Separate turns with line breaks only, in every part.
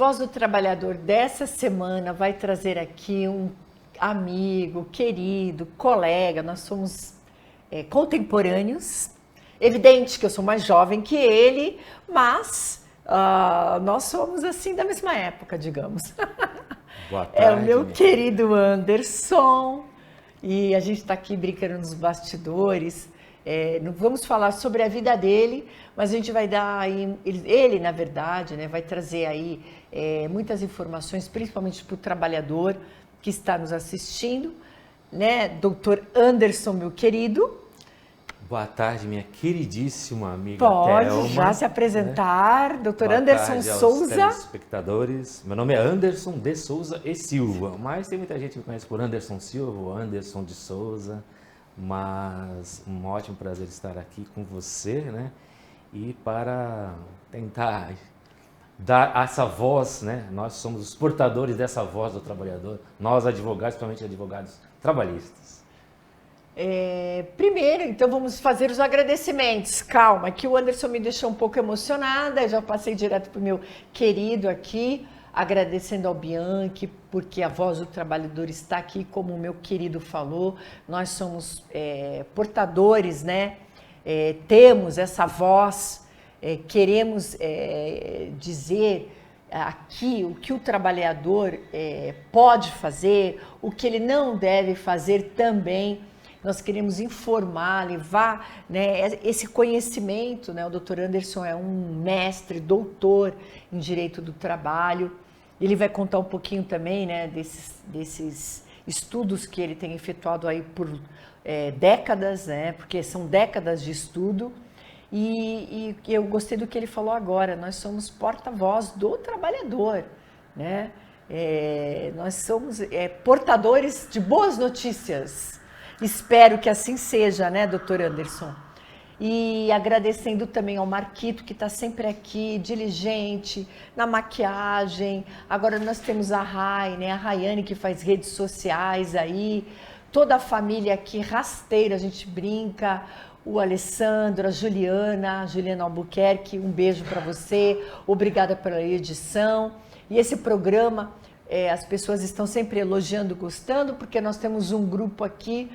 Voz do Trabalhador dessa semana vai trazer aqui um amigo, querido, colega, nós somos contemporâneos. Evidente que eu sou mais jovem que ele, mas nós somos assim da mesma época, digamos.
Boa tarde.
É o meu querido Anderson, e a gente está aqui brincando nos bastidores. Não vamos falar sobre a vida dele, mas a gente vai dar aí, ele na verdade, né, vai trazer aí muitas informações, principalmente para o trabalhador que está nos assistindo, né, Dr. Anderson, meu querido.
Boa tarde, minha queridíssima amiga
Pode
Thelma,
já se apresentar,
né?
Dr. Anderson
Boa tarde aos
Souza.
telespectadores. Meu nome é Anderson de Souza e Silva, mas tem muita gente que me conhece por Anderson Silva ou Anderson de Souza. Mas um ótimo prazer estar aqui com você, né? E para tentar dar essa voz, né? Nós somos os portadores dessa voz do trabalhador, nós advogados, principalmente advogados trabalhistas.
Primeiro, então, vamos fazer os agradecimentos. Calma, que o Anderson me deixou um pouco emocionada, eu já passei direto para o meu querido aqui, agradecendo ao Bianchi, porque a Voz do Trabalhador está aqui, como o meu querido falou, nós somos portadores, né? Temos essa voz, queremos dizer aqui o que o trabalhador pode fazer, o que ele não deve fazer também. Nós queremos informar, levar, né, esse conhecimento, né? O Dr. Anderson é um mestre, doutor em Direito do Trabalho. Ele vai contar um pouquinho também, né, desses estudos que ele tem efetuado aí por décadas, né, porque são décadas de estudo. E eu gostei do que ele falou agora, nós somos porta-voz do trabalhador, né? Nós somos portadores de boas notícias. Espero que assim seja, né, doutor Anderson? E agradecendo também ao Marquito, que está sempre aqui, diligente, na maquiagem. Agora nós temos a Rai, né, a Rayane, que faz redes sociais aí. Toda a família aqui, rasteira, a gente brinca. O Alessandro, a Juliana Albuquerque, um beijo para você. Obrigada pela edição. E esse programa, as pessoas estão sempre elogiando, gostando, porque nós temos um grupo aqui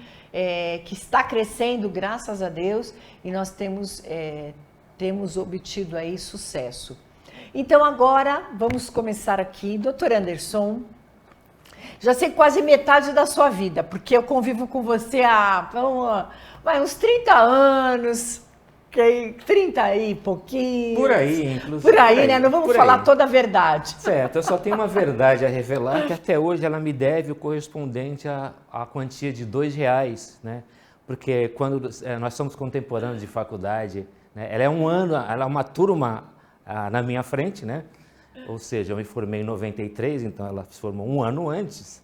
que está crescendo, graças a Deus, e nós temos obtido aí sucesso. Então agora vamos começar aqui. Doutor Anderson, já sei quase metade da sua vida, porque eu convivo com você há uns 30 anos, 30 e pouquinho.
Por aí, inclusive.
Por aí, né? Não vamos falar toda a verdade.
Certo, eu só tenho uma verdade a revelar, que até hoje ela me deve o correspondente à quantia de R$2, né? Porque quando nós somos contemporâneos de faculdade, né? Ela é uma turma na minha frente, né? Ou seja, eu me formei em 93, então ela se formou um ano antes.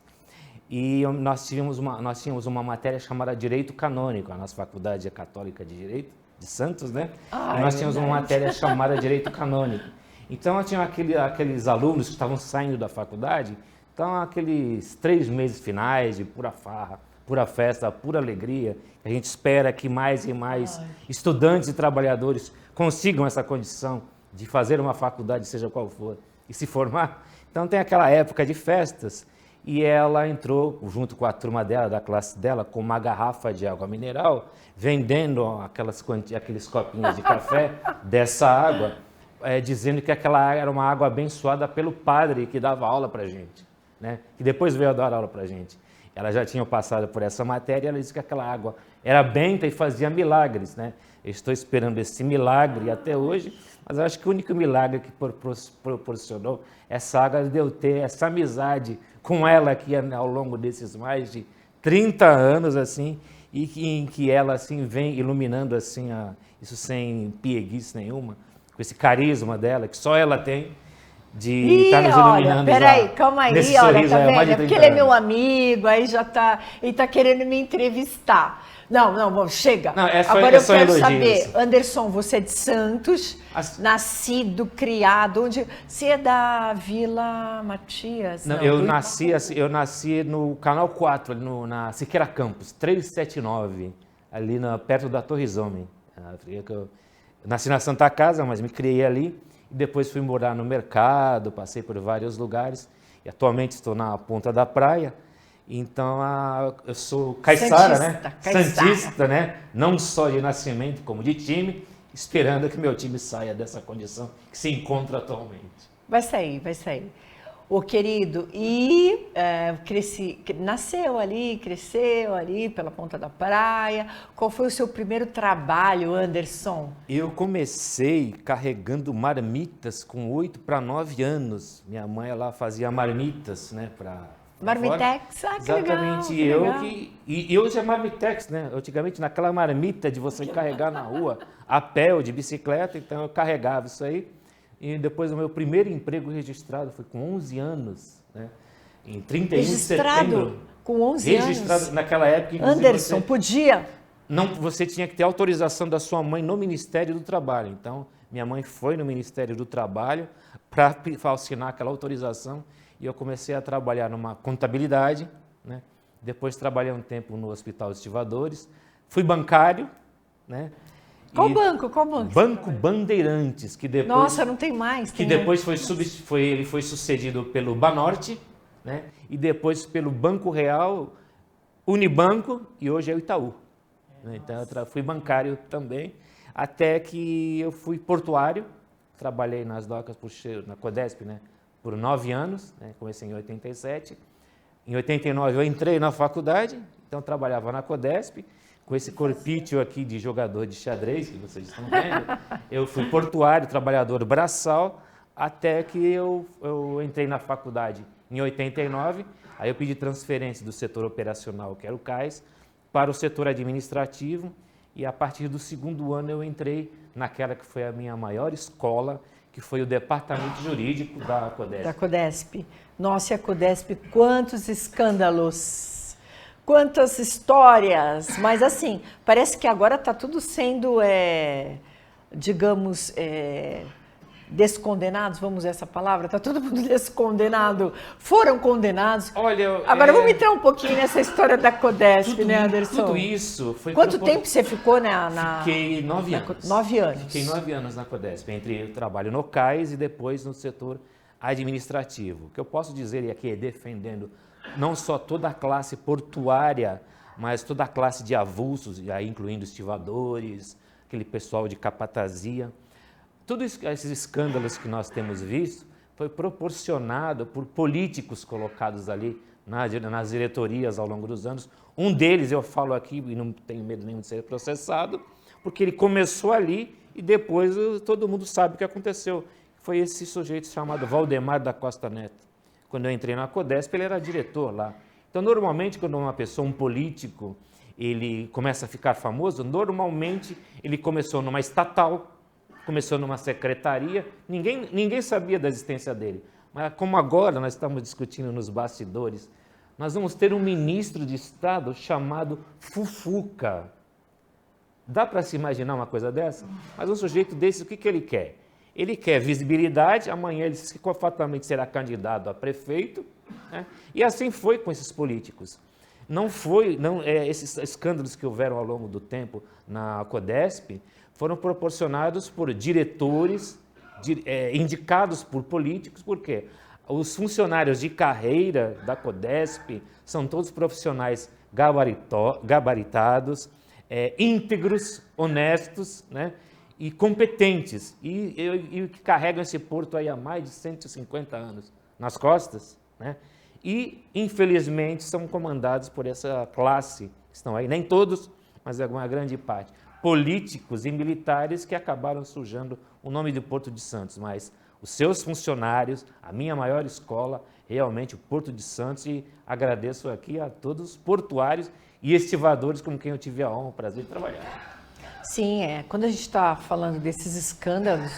E nós tínhamos uma matéria chamada Direito Canônico, a nossa faculdade é católica de Direito, de Santos, né? E nós tínhamos uma matéria chamada Direito Canônico. Então, eu tinha aqueles alunos que estavam saindo da faculdade, então aqueles 3 meses finais de pura farra, pura festa, pura alegria, a gente espera que mais e mais estudantes e trabalhadores consigam essa condição de fazer uma faculdade, seja qual for, e se formar. Então, tem aquela época de festas, e ela entrou, junto com a turma dela, da classe dela, com uma garrafa de água mineral, vendendo aqueles copinhos de café dessa água, dizendo que aquela água era uma água abençoada pelo padre que dava aula para a gente, né? Que depois veio a dar aula para a gente. Ela já tinha passado por essa matéria e ela disse que aquela água era benta e fazia milagres, né? Eu estou esperando esse milagre até hoje, mas eu acho que o único milagre que proporcionou essa água de eu ter essa amizade com ela aqui ao longo desses mais de 30 anos, assim, e em que ela, assim, vem iluminando, assim, isso sem pieguice nenhuma, com esse carisma dela, que só ela tem, de estar nos iluminando.
Peraí, calma aí,
nesse
olha,
sorriso,
tá vendo?
mais de
É porque
30
ele é meu
anos.
amigo, aí já tá, ele tá querendo me entrevistar. Não, chega.
Não,
Agora eu
só
quero
elogios.
saber, Anderson, você é de Santos, nascido, criado, onde? Você é da Vila Matias?
Não, eu nasci no Canal 4, ali na Siqueira Campos, 379, ali perto da Torre Zomem. Eu nasci na Santa Casa, mas me criei ali. depois fui morar no mercado, passei por vários lugares, e atualmente estou na Ponta da Praia. Então, eu sou caiçara, né? Santista, né? Não só de nascimento, como de time, esperando que meu time saia dessa condição que se encontra atualmente.
Vai sair, vai sair. Ô, querido, nasceu ali, cresceu ali pela Ponta da Praia. Qual foi o seu primeiro trabalho, Anderson?
Eu comecei carregando marmitas com 8 para 9 anos. Minha mãe, ela fazia marmitas, né,
Marmitex? Que
exatamente,
legal,
e hoje é Marmitex, né? Antigamente, naquela marmita de você carregar na rua, a pé ou de bicicleta, então eu carregava isso aí. E depois o meu primeiro emprego registrado foi com 11 anos, né? Em 31 de setembro.
Com 11 anos?
Registrado naquela época.
Anderson, podia?
Não, você tinha que ter autorização da sua mãe no Ministério do Trabalho. Então, minha mãe foi no Ministério do Trabalho para assinar aquela autorização e eu comecei a trabalhar numa contabilidade, né? Depois trabalhei um tempo no Hospital Estivadores, fui bancário, né?
Qual banco?
Banco Bandeirantes, que depois...
Nossa, não tem mais.
Que depois ele foi sucedido pelo Banorte, né? E depois pelo Banco Real, Unibanco e hoje é o Itaú. Então eu fui bancário também, até que eu fui portuário, trabalhei nas docas na Codesp, né? Por 9 anos, né? Comecei em 87. Em 89 eu entrei na faculdade, então trabalhava na Codesp, com esse corpício aqui de jogador de xadrez, que vocês estão vendo. Eu fui portuário, trabalhador braçal, até que eu entrei na faculdade em 89, aí eu pedi transferência do setor operacional, que era o CAIS, para o setor administrativo, e a partir do segundo ano eu entrei naquela que foi a minha maior escola, que foi o departamento jurídico da Codesp.
Da Codesp. Nossa, e a Codesp, quantos escândalos, quantas histórias, mas assim, parece que agora está tudo sendo, digamos, descondenados, vamos usar essa palavra, está todo mundo descondenado, foram condenados.
Olha,
agora vamos entrar um pouquinho nessa história da Codesp, né, Anderson?
Tudo isso foi...
Quanto tempo você ficou
Fiquei 9 anos.
9 anos.
Fiquei 9 anos na Codesp, entre o trabalho no CAIS e depois no setor administrativo. O que eu posso dizer aqui, defendendo não só toda a classe portuária, mas toda a classe de avulsos, aí incluindo estivadores, aquele pessoal de capatazia. Todos esses escândalos que nós temos visto foi proporcionado por políticos colocados ali nas diretorias ao longo dos anos. Um deles, eu falo aqui e não tenho medo nenhum de ser processado, porque ele começou ali e depois todo mundo sabe o que aconteceu. Foi esse sujeito chamado Valdemar da Costa Neto. Quando eu entrei na Codesp, ele era diretor lá. Então, normalmente, quando uma pessoa, um político, ele começa a ficar famoso, normalmente ele começou numa estatal, começou numa secretaria, ninguém sabia da existência dele. Mas como agora nós estamos discutindo nos bastidores, nós vamos ter um ministro de Estado chamado Fufuca. Dá para se imaginar uma coisa dessa? Mas um sujeito desse, o que ele quer? Ele quer visibilidade, amanhã ele fatalmente será candidato a prefeito, né? E assim foi com esses políticos. Esses escândalos que houveram ao longo do tempo na Codesp foram proporcionados por diretores indicados por políticos, porque os funcionários de carreira da Codesp são todos profissionais gabaritados, íntegros, honestos, né? E competentes, e que carregam esse porto aí há mais de 150 anos nas costas, né? E, infelizmente, são comandados por essa classe, que estão aí, nem todos, mas uma grande parte, políticos e militares que acabaram sujando o nome do Porto de Santos, mas os seus funcionários, a minha maior escola, realmente o Porto de Santos, e agradeço aqui a todos os portuários e estivadores com quem eu tive a honra, o prazer de trabalhar.
Sim, quando a gente está falando desses escândalos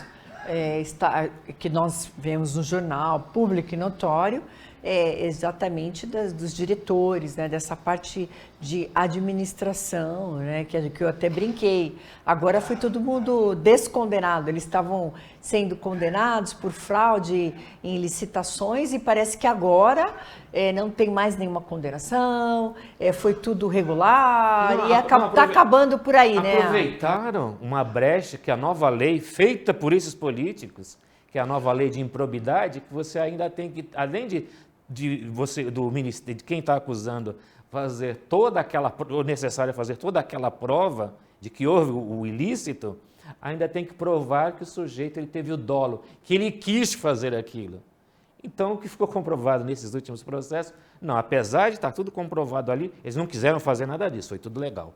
que nós vemos no jornal, público e notório, exatamente dos diretores, né, dessa parte de administração, né, que eu até brinquei. Agora foi todo mundo descondenado, eles estavam sendo condenados por fraude em licitações e parece que agora não tem mais nenhuma condenação, foi tudo regular e está acabando por aí, né?
Aproveitaram uma brecha que a nova lei feita por esses políticos, que é a nova lei de improbidade, que você ainda tem que, além de você, do ministério, de quem está acusando, fazer toda aquela, ou necessário fazer toda aquela prova de que houve o ilícito, ainda tem que provar que o sujeito ele teve o dolo, que ele quis fazer aquilo. Então, o que ficou comprovado nesses últimos processos, não, apesar de estar tudo comprovado ali, eles não quiseram fazer nada disso, foi tudo legal.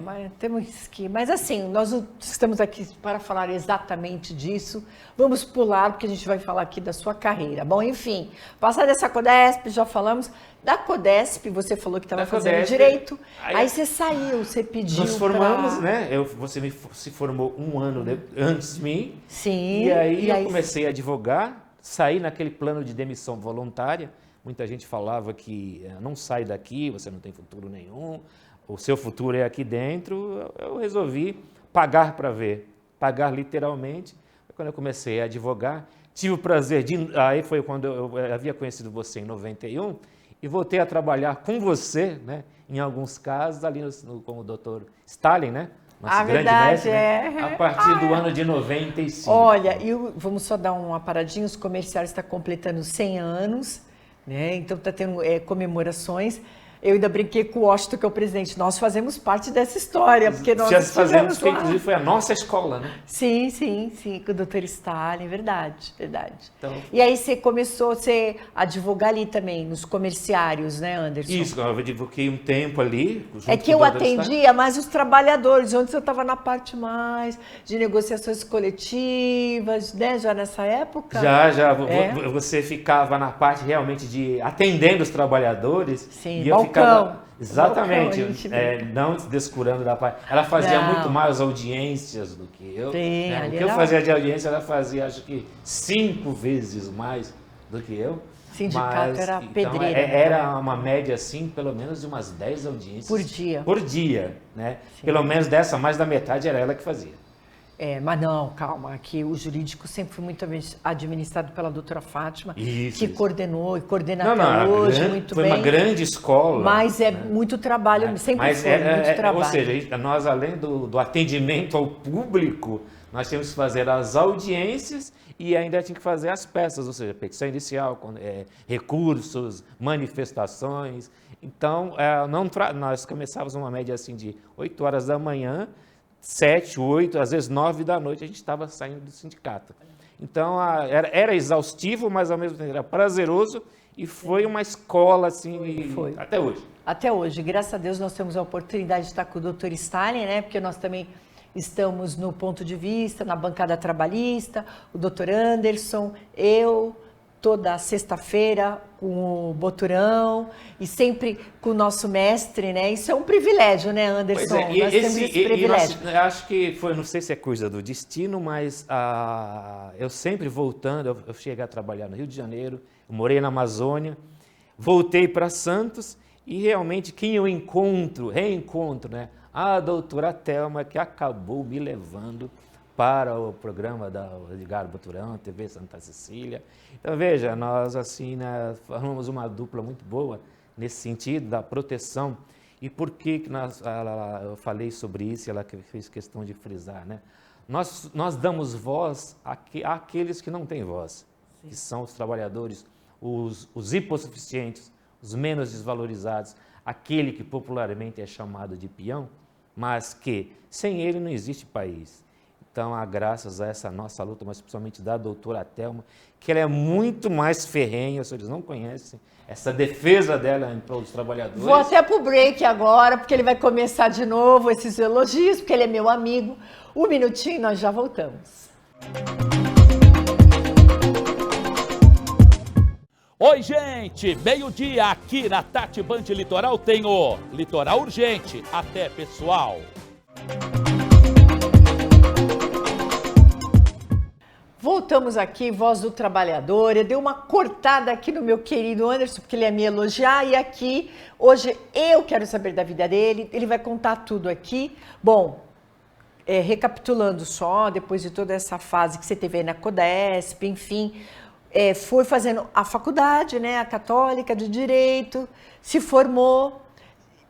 Mas temos que. Mas assim, nós não estamos aqui para falar exatamente disso. Vamos pular, porque a gente vai falar aqui da sua carreira. Bom, enfim, passar dessa Codesp, já falamos. Da Codesp, você falou que estava fazendo
Codesp,
direito. Aí você saiu, você pediu.
Nós formamos, né? Você se formou um ano antes de mim.
Sim.
E aí eu comecei a advogar, saí naquele plano de demissão voluntária. Muita gente falava que não sai daqui, você não tem futuro nenhum. O seu futuro é aqui dentro, eu resolvi pagar para ver, pagar literalmente. Quando eu comecei a advogar, tive o prazer aí foi quando eu havia conhecido você em 91, e voltei a trabalhar com você, né, em alguns casos, ali com o doutor Stalin, né? Nosso grande mestre, né, a partir do ano de 95.
Olha, vamos só dar uma paradinha, os comerciários estão completando 100 anos, né? Então está tendo comemorações. Eu ainda brinquei com o Washington, que é o presidente. Nós fazemos parte dessa história, porque nós
já fazemos, que inclusive foi a nossa escola, né?
Sim, com o doutor Stalin, verdade. Então, e aí você começou a advogar ali também, nos comerciários, né, Anderson?
Isso, eu advoguei um tempo ali.
É que eu atendia mais os trabalhadores, antes eu estava na parte mais de negociações coletivas, né, já nessa época?
Já, você ficava na parte realmente de atendendo os trabalhadores.
Sim,
Exatamente, não descurando da parte. Ela fazia muito mais audiências do que eu.
Sim,
né? O que eu fazia de audiência, ela fazia acho que 5 vezes mais do que eu.
Sindicato era pedreira.
Era uma média assim, pelo menos de umas 10 audiências.
Por
dia, né? Pelo menos mais da metade era ela que fazia.
Mas não, calma, que o jurídico sempre foi muito administrado pela doutora Fátima, que coordenou e coordena até hoje muito bem.
Foi uma grande escola.
Mas muito trabalho, sempre foi muito trabalho.
Ou seja, nós além do atendimento ao público, nós tínhamos que fazer as audiências e ainda tinha que fazer as peças, ou seja, petição inicial, recursos, manifestações. Então, nós começávamos uma média assim de 8 horas da manhã, 7, 8, às vezes 9 da noite, a gente estava saindo do sindicato. Então, era exaustivo, mas ao mesmo tempo era prazeroso e foi uma escola, assim,
foi.
Até hoje.
Até hoje. Graças a Deus, nós temos a oportunidade de estar com o doutor Stalin, né? Porque nós também estamos no ponto de vista, na bancada trabalhista, o doutor Anderson, eu, toda sexta-feira com o Boturão e sempre com o nosso mestre, né? Isso é um privilégio, né, Anderson?
Pois é,
nós temos esse privilégio.
Acho que foi, não sei se é coisa do destino, mas eu sempre voltando, eu cheguei a trabalhar no Rio de Janeiro, eu morei na Amazônia, voltei para Santos e realmente quem eu reencontro, né? A doutora Thelma, que acabou me levando para o programa da Edgar Boturão, TV Santa Cecília. Então, veja, nós assim, né, formamos uma dupla muito boa nesse sentido da proteção. E por que eu falei sobre isso, ela fez questão de frisar, né? Nós damos voz àqueles que não têm voz, sim, que são os trabalhadores, os hipossuficientes, os menos desvalorizados, aquele que popularmente é chamado de peão, mas que sem ele não existe país. Então, graças a essa nossa luta, mas principalmente da doutora Thelma, que ela é muito mais ferrenha, se eles não conhecem, essa defesa dela em prol dos trabalhadores.
Vou até pro break agora, porque ele vai começar de novo esses elogios, porque ele é meu amigo. Um minutinho, nós já voltamos.
Oi, gente! Meio-dia aqui na Tati Band Litoral tem o Litoral Urgente. Até, pessoal!
Voltamos aqui, Voz do Trabalhador. Eu dei uma cortada aqui no meu querido Anderson, porque ele ia me elogiar. E aqui, hoje, eu quero saber da vida dele. Ele vai contar tudo aqui. Bom, recapitulando só, depois de toda essa fase que você teve aí na Codesp, enfim, foi fazendo a faculdade, né, a Católica de Direito, se formou.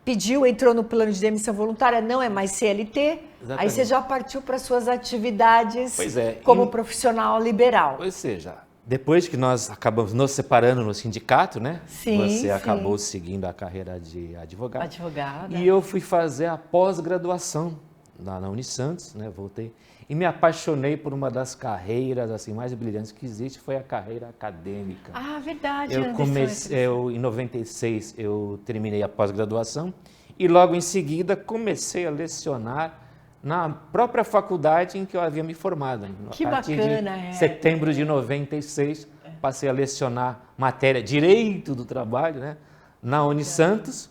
pediu, entrou no plano de demissão voluntária, não é mais CLT,
Exatamente.
aí você já partiu para suas atividades
Pois é,
como profissional liberal.
Ou seja, depois que nós acabamos nos separando no sindicato, né?
Sim,
Você
sim.
acabou seguindo a carreira de advogado.
Advogada.
E eu fui fazer a pós-graduação na Unisantos, né? Voltei e me apaixonei por uma das carreiras assim mais brilhantes que existe, foi a carreira acadêmica.
Ah, verdade,
Eu
Anderson,
comecei, em 96 eu terminei a pós-graduação e logo em seguida comecei a lecionar na própria faculdade em que eu havia me formado.
Que
a partir
bacana,
de
é.
setembro de 96, passei a lecionar matéria Direito do Trabalho, né, na Unisantos,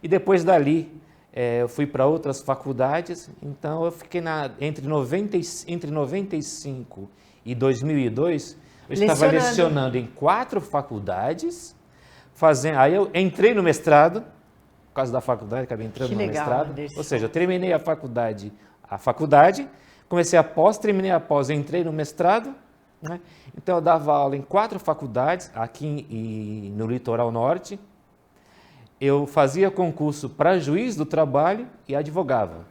e depois dali eu fui para outras faculdades, então eu fiquei entre 95 e 2002, eu estava lecionando em 4 faculdades, aí eu entrei no mestrado, por causa da faculdade, acabei entrando no mestrado,
Anderson.
ou seja, eu terminei a faculdade, comecei a pós, terminei a pós, entrei no mestrado, né? Então eu dava aula em 4 faculdades, aqui no Litoral Norte, eu fazia concurso para juiz do trabalho e advogava.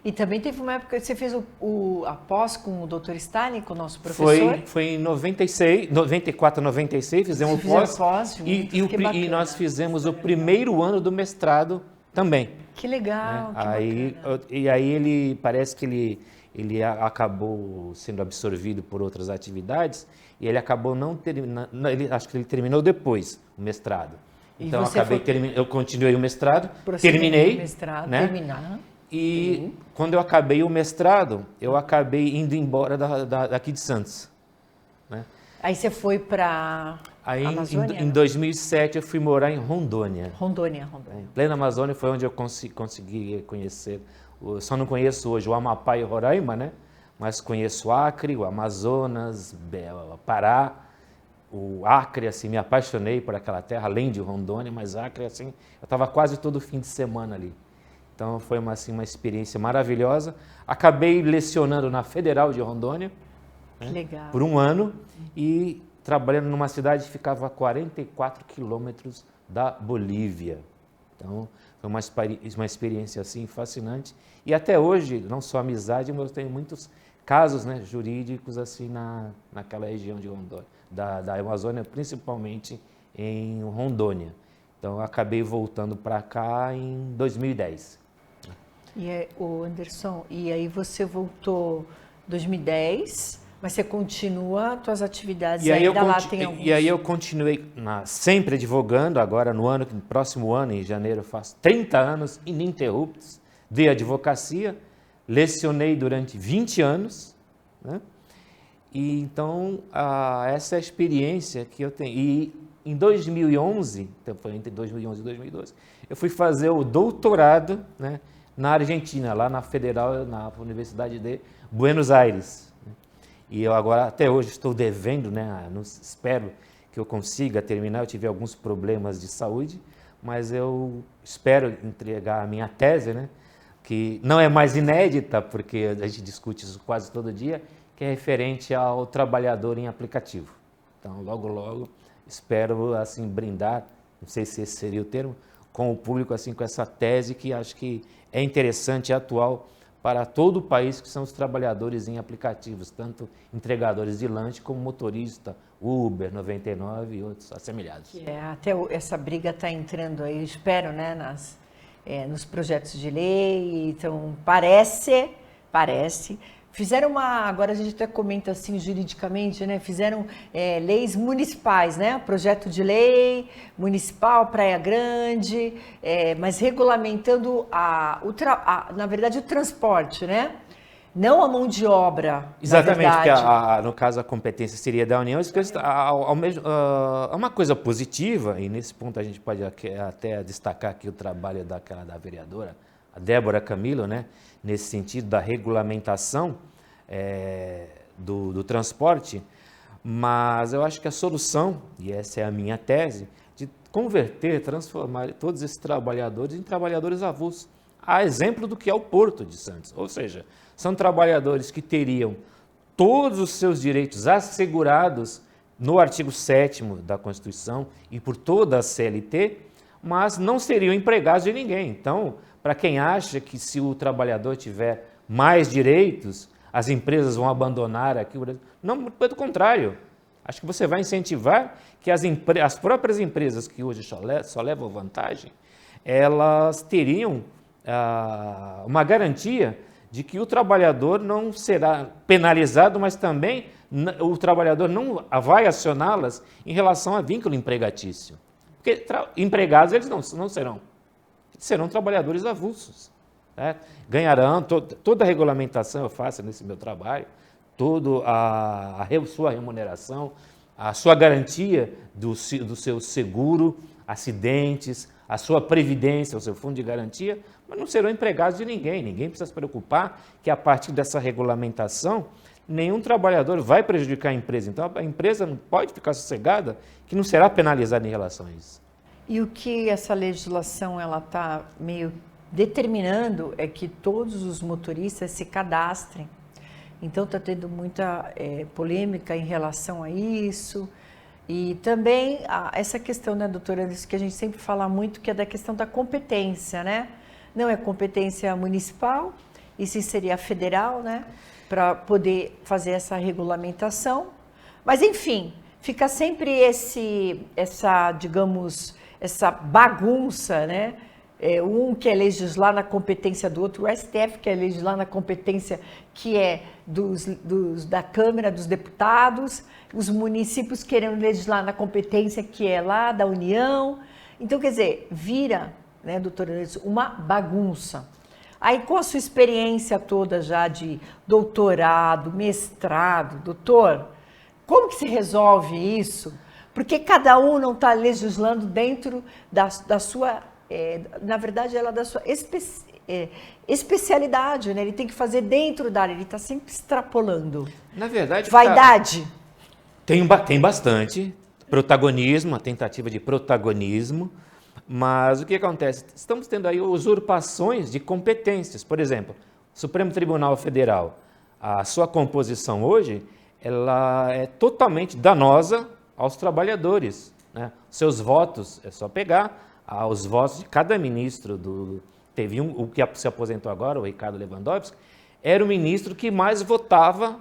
E também teve uma época que você fez a pós com o Dr. Stalin, com o nosso professor?
Foi em 94, 96, fizemos pós e nós fizemos o primeiro ano do mestrado também.
Que legal, que bacana.
E aí ele parece que ele acabou sendo absorvido por outras atividades e ele acabou não terminando, acho que ele terminou depois o mestrado. Então eu continuei o mestrado, terminei, né? E quando eu acabei o mestrado, eu acabei indo embora daqui de Santos, né?
Aí você foi para Amazônia?
Em 2007 eu fui morar em Rondônia.
Rondônia.
Em plena Amazônia foi onde eu consegui conhecer. Só não conheço hoje o Amapá e o Roraima, né? Mas conheço o Acre, o Amazonas, o Pará. O Acre, assim, me apaixonei por aquela terra, além de Rondônia, mas Acre, assim, eu estava quase todo fim de semana ali. Então foi uma experiência maravilhosa. Acabei lecionando na Federal de Rondônia, né,
legal.
Por um ano e trabalhando numa cidade que ficava a 44 quilômetros da Bolívia. Então foi uma experiência assim fascinante. E até hoje, não só amizade, mas eu tenho muitos casos, né, jurídicos assim naquela região de Rondônia, da Amazônia, principalmente em Rondônia. Então eu acabei voltando para cá em 2010.
O Anderson, e aí você voltou em 2010, mas você continua as suas atividades
e aí
ainda lá tem alguns...
E aí eu continuei sempre advogando, agora no próximo ano, em janeiro, eu faço 30 anos ininterruptos de advocacia, lecionei durante 20 anos, né? E então essa é a experiência que eu tenho. E em 2011, então foi entre 2011 e 2012, eu fui fazer o doutorado, né, na Argentina, lá na Federal, na Universidade de Buenos Aires. E eu agora, até hoje, estou devendo, né, espero que eu consiga terminar, eu tive alguns problemas de saúde, mas eu espero entregar a minha tese, né, que não é mais inédita, porque a gente discute isso quase todo dia, que é referente ao trabalhador em aplicativo. Então, logo, espero, assim, brindar, não sei se esse seria o termo, com o público, assim, com essa tese que acho que é interessante e atual para todo o país, que são os trabalhadores em aplicativos, tanto entregadores de lanche como motorista, Uber, 99 e outros assemelhados.
Até essa briga está entrando aí, espero, né, nos projetos de lei, então parece, fizeram agora a gente até comenta assim juridicamente, né, fizeram leis municipais, né, projeto de lei municipal, Praia Grande, mas regulamentando na verdade o transporte, né, não a mão de obra.
Exatamente, porque no caso a competência seria da União, uma coisa positiva, e nesse ponto a gente pode até destacar aqui o trabalho da vereadora, a Débora Camilo, né, nesse sentido da regulamentação do transporte, mas eu acho que a solução, e essa é a minha tese, de transformar todos esses trabalhadores em trabalhadores avulsos, a exemplo do que é o Porto de Santos, ou seja, são trabalhadores que teriam todos os seus direitos assegurados no artigo 7º da Constituição e por toda a CLT, mas não seriam empregados de ninguém. Então, para quem acha que se o trabalhador tiver mais direitos, as empresas vão abandonar aqui o Brasil, não, pelo contrário. Acho que você vai incentivar que as próprias empresas que hoje só levam vantagem, elas teriam uma garantia de que o trabalhador não será penalizado, mas também o trabalhador não vai acioná-las em relação a vínculo empregatício. Porque empregados eles não serão trabalhadores avulsos. Né? Ganharão toda a regulamentação eu faço nesse meu trabalho, toda a sua remuneração, a sua garantia do seu seguro, acidentes, a sua previdência, o seu fundo de garantia, mas não serão empregados de ninguém. Ninguém precisa se preocupar que a partir dessa regulamentação, nenhum trabalhador vai prejudicar a empresa. Então a empresa não pode ficar sossegada que não será penalizada em relação a isso.
E o que essa legislação ela está meio determinando é que todos os motoristas se cadastrem. Então está tendo muita polêmica em relação a isso. E também essa questão, né, doutora, Anderson, que a gente sempre fala muito, que é da questão da competência, né? Não é competência municipal, e sim seria federal, né? Para poder fazer essa regulamentação. Mas, enfim, fica sempre essa bagunça, né? Um quer legislar na competência do outro, o STF quer legislar na competência que é da Câmara dos Deputados, os municípios querendo legislar na competência que é lá da União. Então, quer dizer, vira, né, doutora Anderson, uma bagunça. Aí, com a sua experiência toda já de doutorado, mestrado, doutor, como que se resolve isso? Porque cada um não está legislando dentro da sua... na verdade, ela é da sua especialidade, né? Ele tem que fazer dentro da área, ele está sempre extrapolando.
Na verdade,
vaidade.
Tem bastante protagonismo, a tentativa de protagonismo, mas o que acontece? Estamos tendo aí usurpações de competências. Por exemplo, o Supremo Tribunal Federal, a sua composição hoje, ela é totalmente danosa aos trabalhadores, né? Seus votos, é só pegar os votos de cada ministro teve o que se aposentou agora, o Ricardo Lewandowski, era o ministro que mais votava,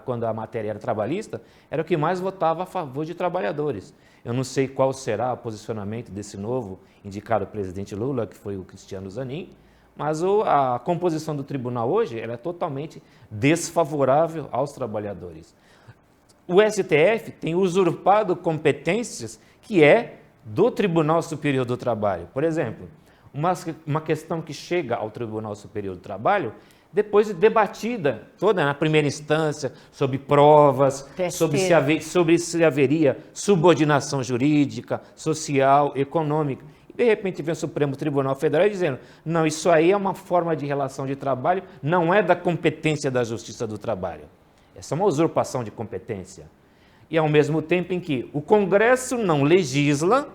quando a matéria era trabalhista, era o que mais votava a favor de trabalhadores. Eu não sei qual será o posicionamento desse novo indicado presidente Lula, que foi o Cristiano Zanin, mas a composição do tribunal hoje ela é totalmente desfavorável aos trabalhadores. O STF tem usurpado competências que é do Tribunal Superior do Trabalho. Por exemplo, uma questão que chega ao Tribunal Superior do Trabalho, depois de debatida toda na primeira instância, sobre provas, sobre se haveria subordinação jurídica, social, econômica. E, de repente, vem o Supremo Tribunal Federal dizendo, não, isso aí é uma forma de relação de trabalho, não é da competência da Justiça do Trabalho. Essa é uma usurpação de competência. E ao mesmo tempo em que o Congresso não legisla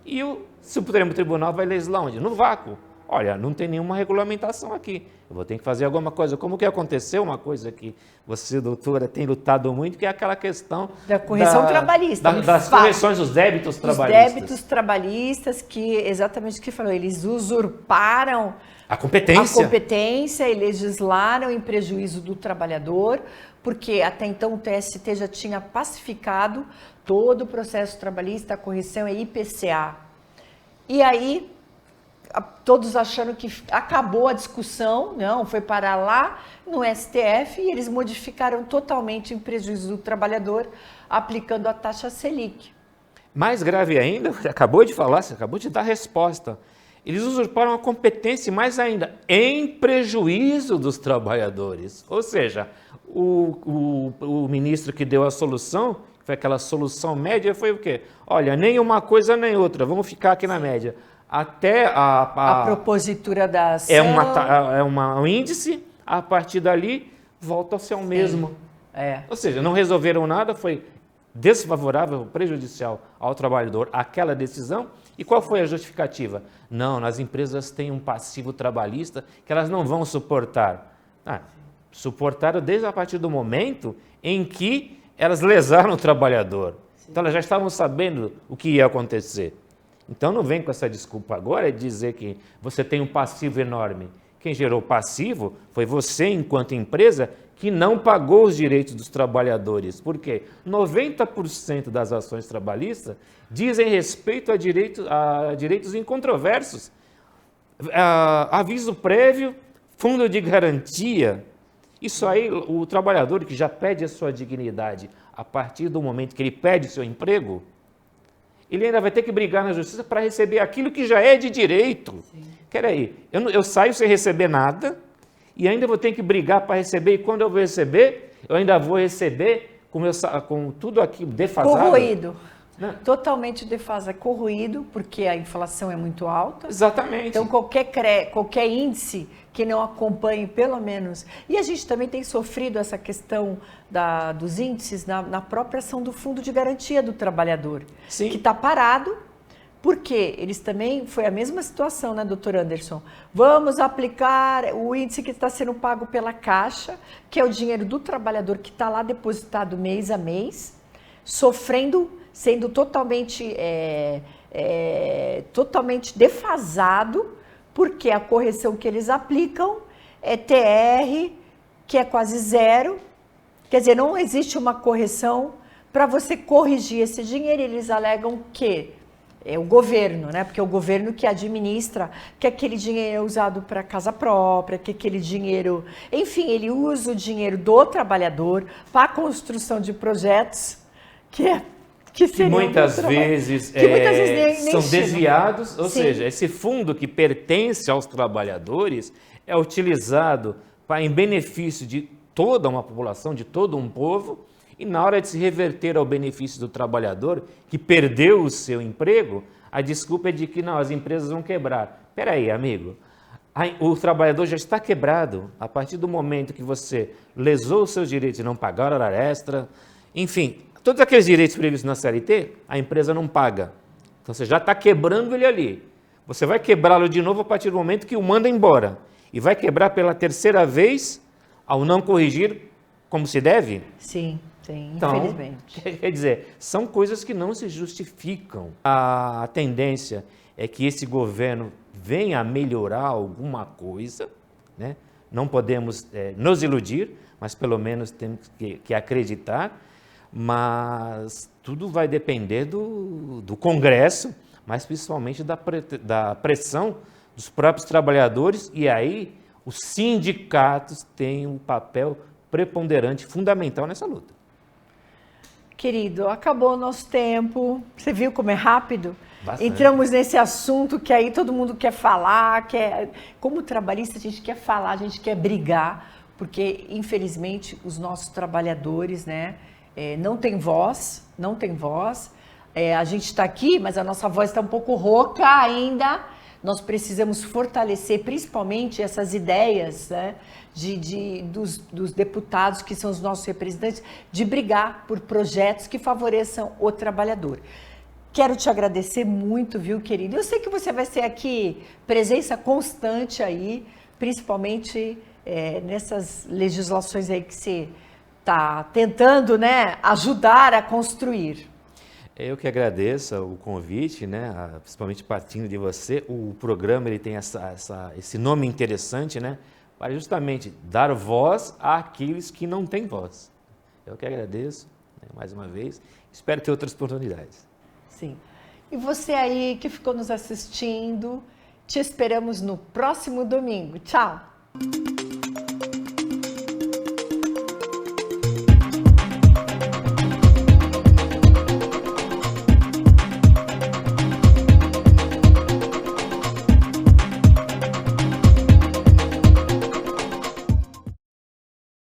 e o Supremo Tribunal vai legislar onde? No vácuo. Olha, não tem nenhuma regulamentação aqui. Eu vou ter que fazer alguma coisa. Como que aconteceu uma coisa que você, doutora, tem lutado muito, que é aquela questão
da correção trabalhista.
Das correções dos débitos trabalhistas.
Os débitos trabalhistas, que exatamente o que falou, eles usurparam
a competência
e legislaram em prejuízo do trabalhador, porque até então o TST já tinha pacificado todo o processo trabalhista, a correção é IPCA. E aí, todos achando que acabou a discussão, não, foi parar lá no STF e eles modificaram totalmente em prejuízo do trabalhador, aplicando a taxa Selic.
Mais grave ainda, você acabou de falar, você acabou de dar a resposta. Eles usurparam a competência e mais ainda, em prejuízo dos trabalhadores. Ou seja, o ministro que deu a solução, que foi aquela solução média, foi o quê? Olha, nem uma coisa nem outra, vamos ficar aqui na média. Até
a propositura da ação...
É um índice, a partir dali volta a ser o mesmo. Ou seja, não resolveram nada, foi desfavorável, prejudicial ao trabalhador aquela decisão. E qual foi a justificativa? Não, as empresas têm um passivo trabalhista que elas não vão suportar. Suportaram desde a partir do momento em que elas lesaram o trabalhador. Então elas já estavam sabendo o que ia acontecer. Então não vem com essa desculpa agora de dizer que você tem um passivo enorme. Quem gerou o passivo foi você, enquanto empresa, que não pagou os direitos dos trabalhadores. Por quê? 90% das ações trabalhistas dizem respeito a direitos incontroversos. Aviso prévio, fundo de garantia. Isso aí, o trabalhador que já pede a sua dignidade, a partir do momento que ele pede seu emprego, ele ainda vai ter que brigar na justiça para receber aquilo que já é de direito. Peraí, eu saio sem receber nada e ainda vou ter que brigar para receber, e quando eu vou receber, eu ainda vou receber com tudo aqui defasado.
Corroído. Né? Totalmente defasado, corroído, porque a inflação é muito alta.
Exatamente.
Então, qualquer índice que não acompanhe, pelo menos... E a gente também tem sofrido essa questão dos índices na própria ação do Fundo de Garantia do Trabalhador,
Sim.
que está parado, porque eles também... Foi a mesma situação, né, doutor Anderson? Vamos aplicar o índice que está sendo pago pela Caixa, que é o dinheiro do trabalhador que está lá depositado mês a mês, sofrendo, sendo totalmente defasado, porque a correção que eles aplicam é TR, que é quase zero. Quer dizer, não existe uma correção para você corrigir esse dinheiro. Eles alegam que é o governo, né? Porque é o governo que administra, que aquele dinheiro é usado para casa própria, que aquele dinheiro... Enfim, ele usa o dinheiro do trabalhador para a construção de projetos que muitas vezes nem
são desviados, ou seja, esse fundo que pertence aos trabalhadores é utilizado em benefício de toda uma população, de todo um povo, e na hora de se reverter ao benefício do trabalhador que perdeu o seu emprego, a desculpa é de que não, as empresas vão quebrar. Espera aí, amigo, o trabalhador já está quebrado a partir do momento que você lesou os seus direitos de não pagar hora extra, enfim... Todos aqueles direitos previstos na CLT, a empresa não paga. Então, você já está quebrando ele ali. Você vai quebrá-lo de novo a partir do momento que o manda embora. E vai quebrar pela terceira vez ao não corrigir como se deve?
Sim,
então,
infelizmente.
Quer dizer, são coisas que não se justificam. A tendência é que esse governo venha a melhorar alguma coisa, né? Não podemos nos iludir, mas pelo menos temos que acreditar. Mas tudo vai depender do Congresso, mas principalmente da pressão dos próprios trabalhadores, e aí os sindicatos têm um papel preponderante, fundamental nessa luta.
Querido, acabou o nosso tempo, você viu como é rápido?
Bastante.
Entramos nesse assunto que aí todo mundo quer falar, como trabalhista a gente quer falar, a gente quer brigar, porque infelizmente os nossos trabalhadores, né, não tem voz. A gente está aqui, mas a nossa voz está um pouco rouca ainda. Nós precisamos fortalecer principalmente essas ideias, né, dos deputados, que são os nossos representantes, de brigar por projetos que favoreçam o trabalhador. Quero te agradecer muito, viu, querido? Eu sei que você vai ser aqui presença constante aí, principalmente nessas legislações aí que você está tentando, né, ajudar a construir.
Eu que agradeço o convite, né, principalmente partindo de você. O programa ele tem esse nome interessante, né, para justamente dar voz àqueles que não têm voz. Eu que agradeço, né, mais uma vez. Espero ter outras oportunidades.
Sim. E você aí que ficou nos assistindo, te esperamos no próximo domingo. Tchau!